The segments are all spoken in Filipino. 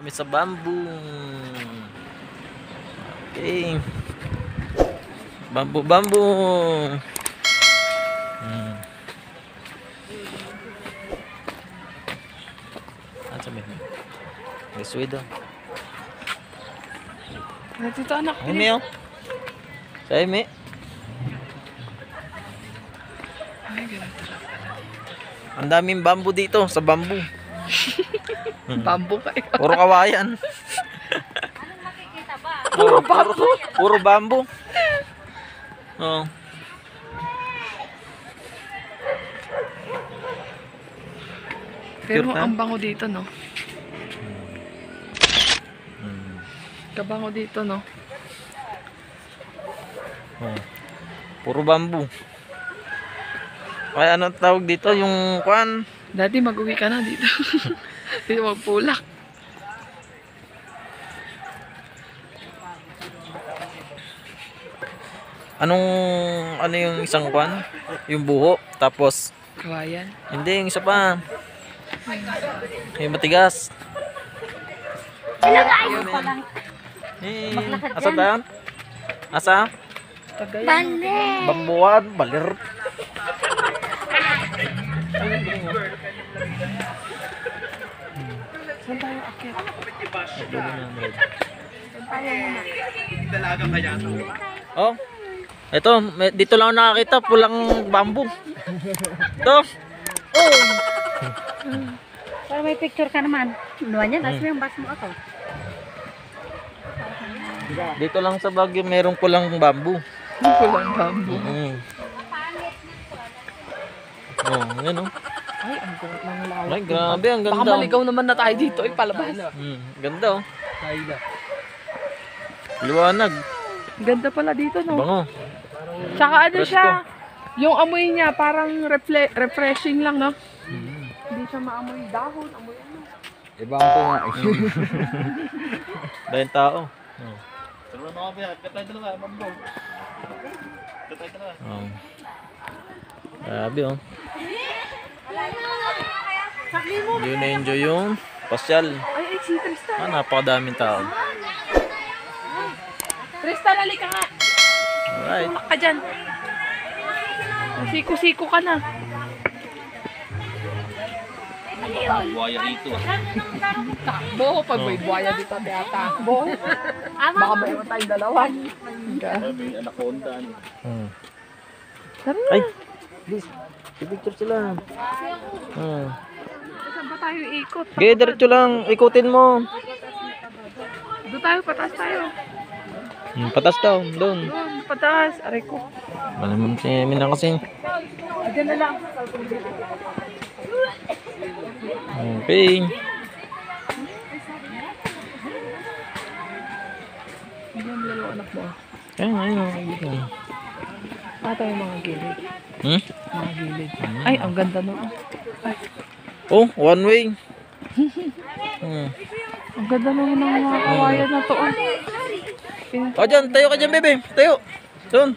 Kami sa bamboo. Okay. Bamboo. Ano sabi? This way daw. Dito anak. Umi oh. Sa Umi. Ang daming bamboo dito sa bamboo. Bamboo kayo. Puro kawayan. Puro bamboo. Puro bamboo. Oh. Pero ang bango dito, no? Kabango dito, no? Oh. Puro bamboo. Ay, ano tawag dito? Yung kwan? Dati mag-uwi ka na dito. Dito magpulak. Ano yung isang kwan? Yung buho. Tapos, Kawayan. hindi, yung isa pa. Yung matigas. Eh, asa tayo? Asa? Tagayan. Bambuan, balir. Saan tayo akit? Oh, ito, dito lang nakakita, pulang bamboo. Ito. Oh. Para may picture ka naman. Nuwan yan, asli yung bas mo ako. Dito lang sa Baguio merong pulang bamboo. Pulang bamboo. Oh, yan oh. Ay, ang ganda ng lawak. Ay, grabe, ang Baka ganda. maligaw naman na tayo dito, palabas. Ganda oh. Liwanag. Ganda pala dito, no? Bango. Tsaka ano Presko. siya, yung amoy niya parang refreshing lang, no? Hindi siya maamoy dahon, amoy ano. Ibang po nga. Dahil tao. Oh. Oh. Grabe oh. Yun na-enjoy yung pasyal. Ay, si Tristan. Napakadaming tao. Tristan, halika nga. Alright. Tulak ka dyan. Siko-siko ka na. Buhaya dito. Takbo, pag may buhaya dito, kaya takbo. Baka mayroon tayong dalawa. Tara na. Ay, please. Picture sila. Saan ba tayo ikot? Okay, diretso lang. Ikutin mo. Doon tayo, pataas tayo. Patas daw. Doon. Doon, pataas. Aray ko. Malamang si Mina kasi. Diyan na lang. Okay. Diyan lalo anak mo. Ayun. Ata yung mga gilid. Mga gilid. Ay, ang ganda nun. Ay, Oh, one way. ang ganda naman ng mga kawayan na to. Oh, dyan. Tayo ka dyan, bebe. Tayo. Doon.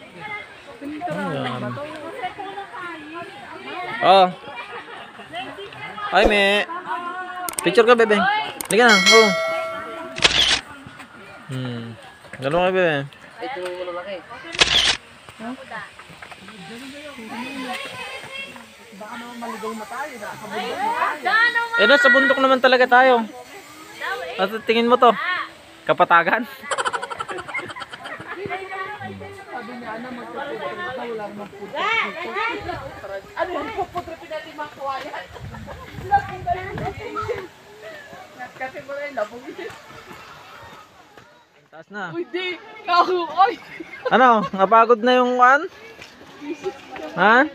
Oh. Ay, me. Picture ka, bebe. Hindi ka na. Oh. Gano'n ka, bebe. Baka naman maligaw na tayo. Nakakabundok na tayo. Eh, nasa bundok naman talaga tayo. At tingin mo to. Kapatagan. Sabi niya, ano, magpuputrip na, wala naman putrip. Ano yung puputripin natin mga kawayan? Kasi mo rin, labong ito. Taas na. Uy, di! Ako, oy! Ano? Napagod na yung one? Ha?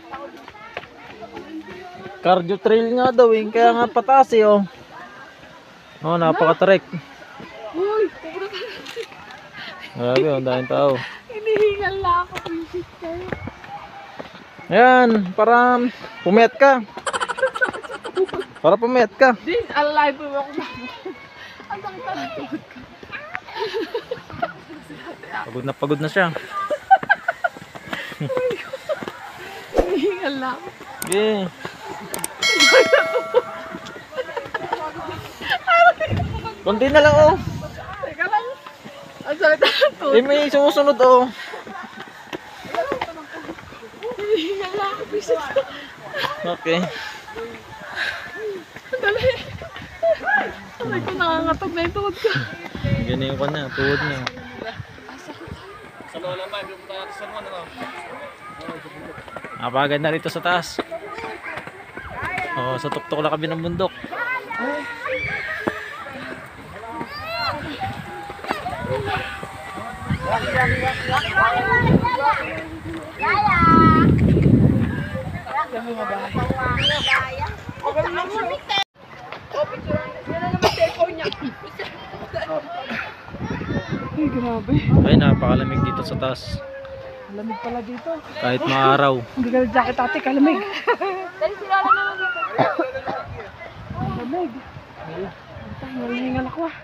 Cardio trail nga daw eh. Kaya nga pataas eh oh. Oh, napaka-trek. Uy! Grabe oh, dahil tao. Hinihingal na ako. Visit kayo. Ayan, para pumayat ka. Para pumayat ka. Di, alive mo ako na. Ang sakit na tuhod ko. Pagod na siya. Hinihingal na ako. Okay. Konti na lang oh. Teka lang. Ang sakit ang tuhod. Eh may sumusunod oh. Okay. Dali. Aray ko, nangangatog na yung tuhod ko. Ganyan yung kanya, tuhod niya. Napaganda rito sa taas. Oh, sa tuktok na kami ng bundok. Ay, grabe. Ay, napakalamig dito sa taas. Lamig pala dito. Kahit maaraw. Hindi ka jacket ate, kalamig. Lamig. Ito, malingal ako ah.